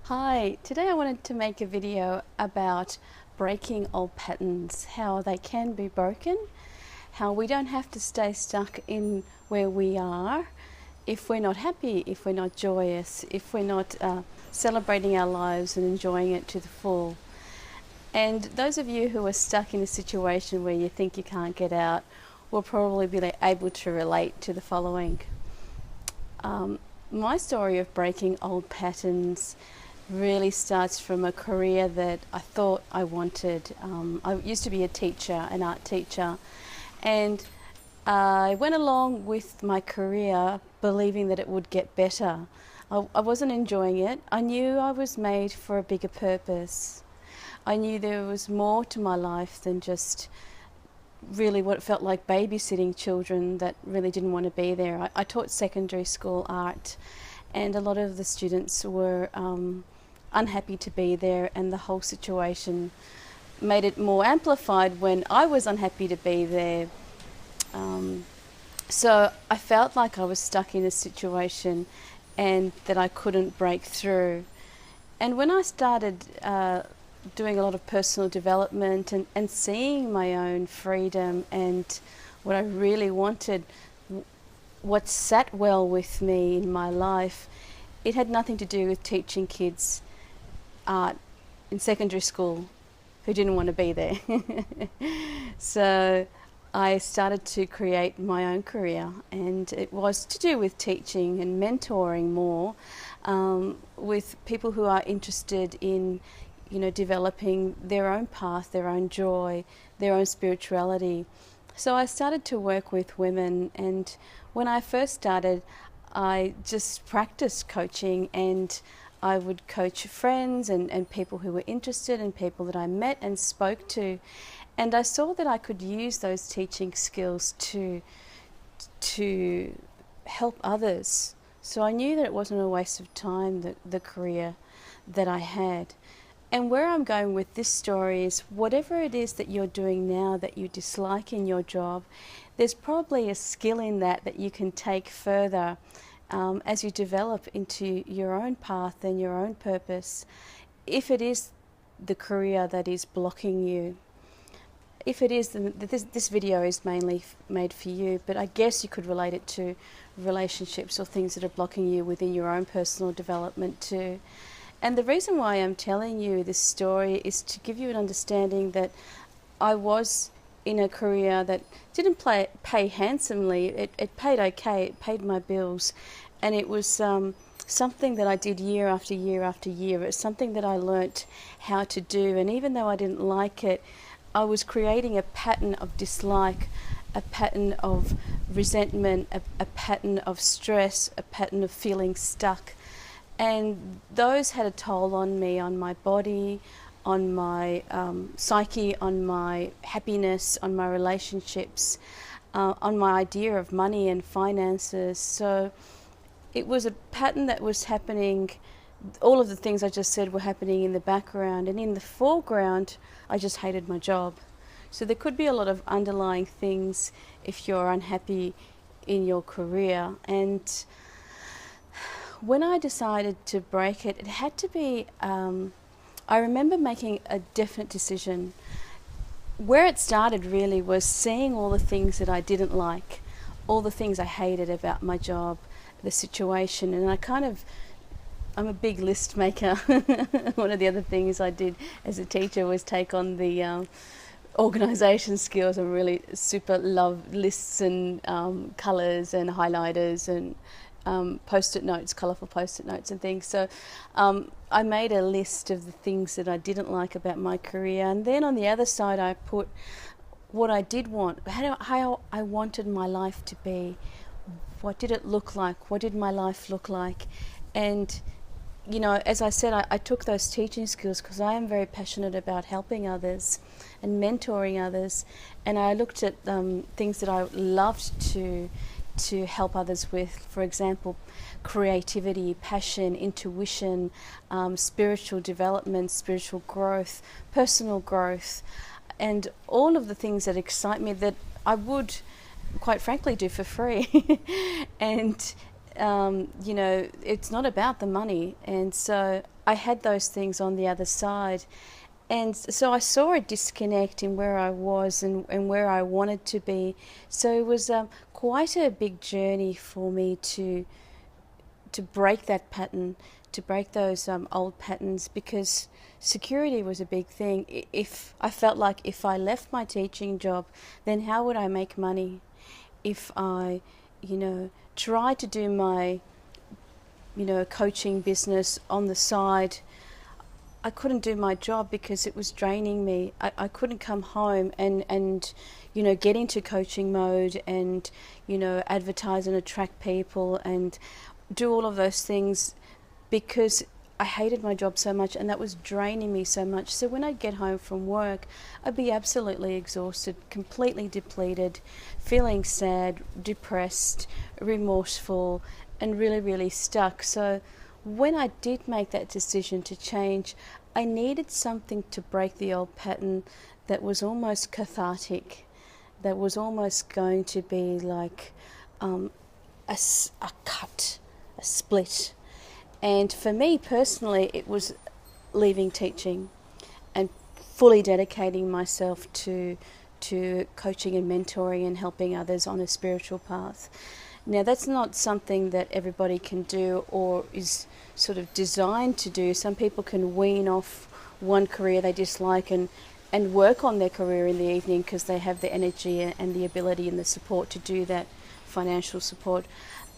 Hi, today I wanted to make a video about breaking old patterns, how they can be broken, how we don't have to stay stuck in where we are if we're not happy, if we're not joyous, if we're not celebrating our lives and enjoying it to the full. And those of you who are stuck in a situation where you think you can't get out will probably be able to relate to the following. My story of breaking old patterns really starts from a career that I thought I wanted. I used to be a teacher, an art teacher, and I went along with my career believing that it would get better. I wasn't enjoying it. I knew I was made for a bigger purpose. I knew there was more to my life than just really what felt like babysitting children that really didn't want to be there. I taught secondary school art, and a lot of the students were unhappy to be there, and the whole situation made it more amplified when I was unhappy to be there. So I felt like I was stuck in a situation and that I couldn't break through. And when I started doing a lot of personal development and seeing my own freedom and what I really wanted, what sat well with me in my life, it had nothing to do with teaching kids art in secondary school who didn't want to be there. So I started to create my own career, and it was to do with teaching and mentoring more with people who are interested in developing their own path, their own joy, their own spirituality. So I started to work with women, and when I first started, I just practiced coaching, and I would coach friends and people who were interested and people that I met and spoke to. And I saw that I could use those teaching skills to help others. So I knew that it wasn't a waste of time, the career that I had. And where I'm going with this story is whatever it is that you're doing now that you dislike in your job, there's probably a skill in that you can take further as you develop into your own path and your own purpose, if it is the career that is blocking you. If it is, then this video is mainly made for you, but I guess you could relate it to relationships or things that are blocking you within your own personal development too. And the reason why I'm telling you this story is to give you an understanding that I was in a career that didn't pay handsomely. It paid okay, it paid my bills, and it was something that I did year after year after year. It's something that I learnt how to do, and even though I didn't like it, I was creating a pattern of dislike, a pattern of resentment, a pattern of stress, a pattern of feeling stuck. And those had a toll on me, on my body, on my psyche, on my happiness, on my relationships, on my idea of money and finances. So it was a pattern that was happening. All of the things I just said were happening in the background, and in the foreground, I just hated my job. So there could be a lot of underlying things if you're unhappy in your career. And when I decided to break it, it had to be, I remember making a definite decision. Where it started really was seeing all the things that I didn't like, all the things I hated about my job, the situation, and I'm a big list maker. One of the other things I did as a teacher was take on the organisation skills. I really super love lists and colours and highlighters and post-it notes, colourful post-it notes and things. So I made a list of the things that I didn't like about my career, and then on the other side I put what I did want, how I wanted my life to be. What did it look like? What did my life look like? And as I said, I took those teaching skills because I am very passionate about helping others and mentoring others, and I looked at things that I loved to help others with. For example, creativity, passion, intuition, spiritual development, spiritual growth, personal growth, and all of the things that excite me that I would quite frankly do for free. And it's not about the money. And so I had those things on the other side. And so I saw a disconnect in where I was and where I wanted to be. So it was quite a big journey for me to break that pattern, to break those old patterns, because security was a big thing. If I felt like if I left my teaching job, then how would I make money? If I, tried to do my, coaching business on the side, I couldn't do my job because it was draining me. I couldn't come home and get into coaching mode and, advertise and attract people and do all of those things because I hated my job so much and that was draining me so much. So when I'd get home from work, I'd be absolutely exhausted, completely depleted, feeling sad, depressed, remorseful, and really, really stuck. So when I did make that decision to change, I needed something to break the old pattern that was almost cathartic, that was almost going to be like a cut, a split. And for me personally, it was leaving teaching and fully dedicating myself to coaching and mentoring and helping others on a spiritual path. Now, that's not something that everybody can do or is sort of designed to do. Some people can wean off one career they dislike and work on their career in the evening because they have the energy and the ability and the support to do that, financial support.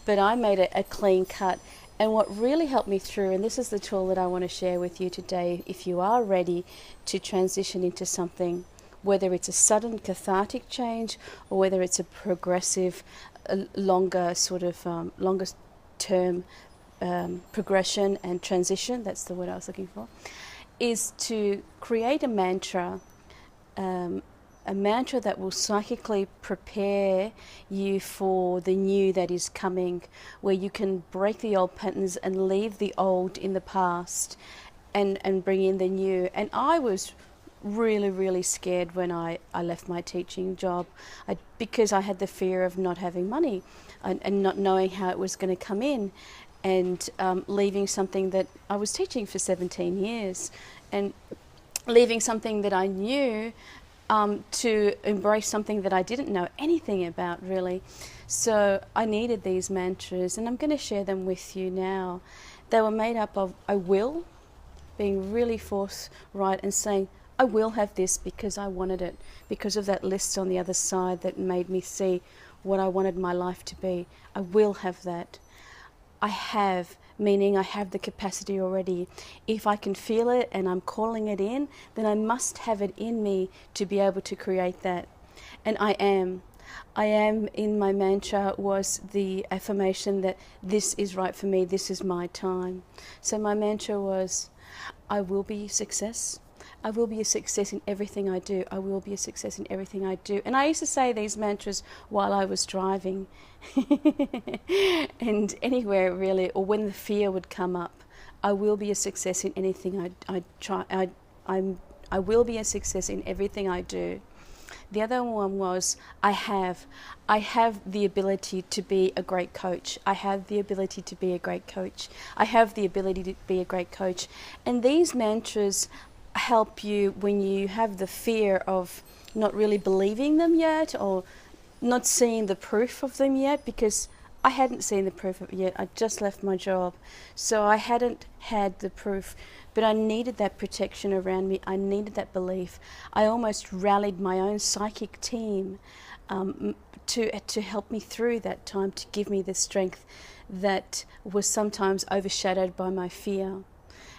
But I made a clean cut. And what really helped me through, and this is the tool that I want to share with you today, if you are ready to transition into something, whether it's a sudden cathartic change or whether it's a progressive, longer sort of longer term progression and transition, that's the word I was looking for, is to create a mantra that will psychically prepare you for the new that is coming, where you can break the old patterns and leave the old in the past and bring in the new. And I was really, really scared when I left my teaching job because I had the fear of not having money and not knowing how it was going to come in, and leaving something that I was teaching for 17 years and leaving something that I knew to embrace something that I didn't know anything about, really. So I needed these mantras, and I'm going to share them with you now. They were made up of I will, being really forthright and saying, I will have this because I wanted it, because of that list on the other side that made me see what I wanted my life to be. I will have that. I have, meaning I have the capacity already. If I can feel it and I'm calling it in, then I must have it in me to be able to create that. And I am. I am in my mantra was the affirmation that this is right for me, this is my time. So my mantra was, I will be success. I will be a success in everything I do. I will be a success in everything I do. And I used to say these mantras while I was driving and anywhere really, or when the fear would come up. I will be a success in anything I try. I will be a success in everything I do. The other one was I have the ability to be a great coach. I have the ability to be a great coach. I have the ability to be a great coach. And these mantras help you when you have the fear of not really believing them yet or not seeing the proof of them yet, because I hadn't seen the proof of it yet. I just left my job, so I hadn't had the proof, but I needed that protection around me. I needed that belief. I almost rallied my own psychic team to help me through that time, to give me the strength that was sometimes overshadowed by my fear.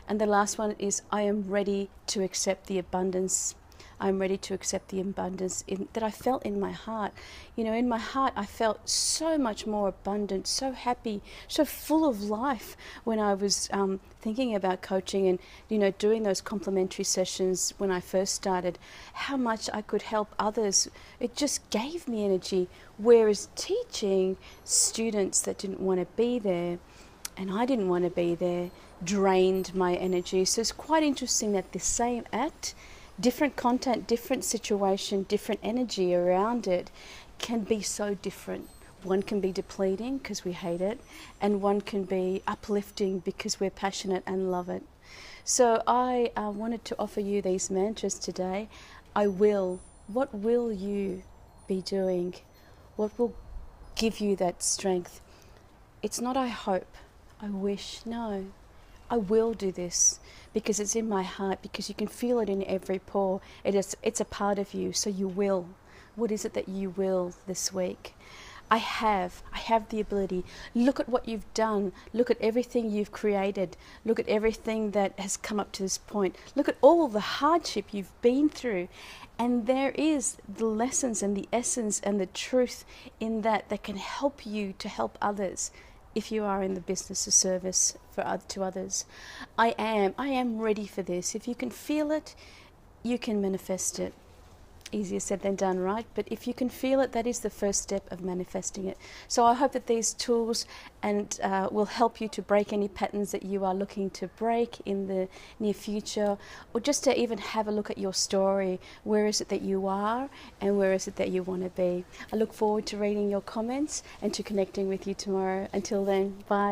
And the last one is I am ready to accept the abundance. I'm ready to accept the abundance that I felt in my heart. You know, in my heart, I felt so much more abundant, so happy, so full of life when I was thinking about coaching and, doing those complimentary sessions when I first started, how much I could help others. It just gave me energy. Whereas teaching students that didn't want to be there, and I didn't want to be there, drained my energy. So it's quite interesting that the same act, different content, different situation, different energy around it can be so different. One can be depleting because we hate it, and one can be uplifting because we're passionate and love it. So I wanted to offer you these mantras today. I will. What will you be doing? What will give you that strength? It's not I hope, I wish. No, I will do this because it's in my heart, because you can feel it in every pore. It's a part of you, so you will. What is it that you will this week? I have the ability. Look at what you've done. Look at everything you've created. Look at everything that has come up to this point. Look at all the hardship you've been through. And there is the lessons and the essence and the truth in that can help you to help others if you are in the business of service to others. I am ready for this. If you can feel it, you can manifest it. Easier said than done, right? But if you can feel it, that is the first step of manifesting it. So I hope that these tools will help you to break any patterns that you are looking to break in the near future, or just to even have a look at your story. Where is it that you are, and where is it that you want to be? I look forward to reading your comments and to connecting with you tomorrow. Until then, bye.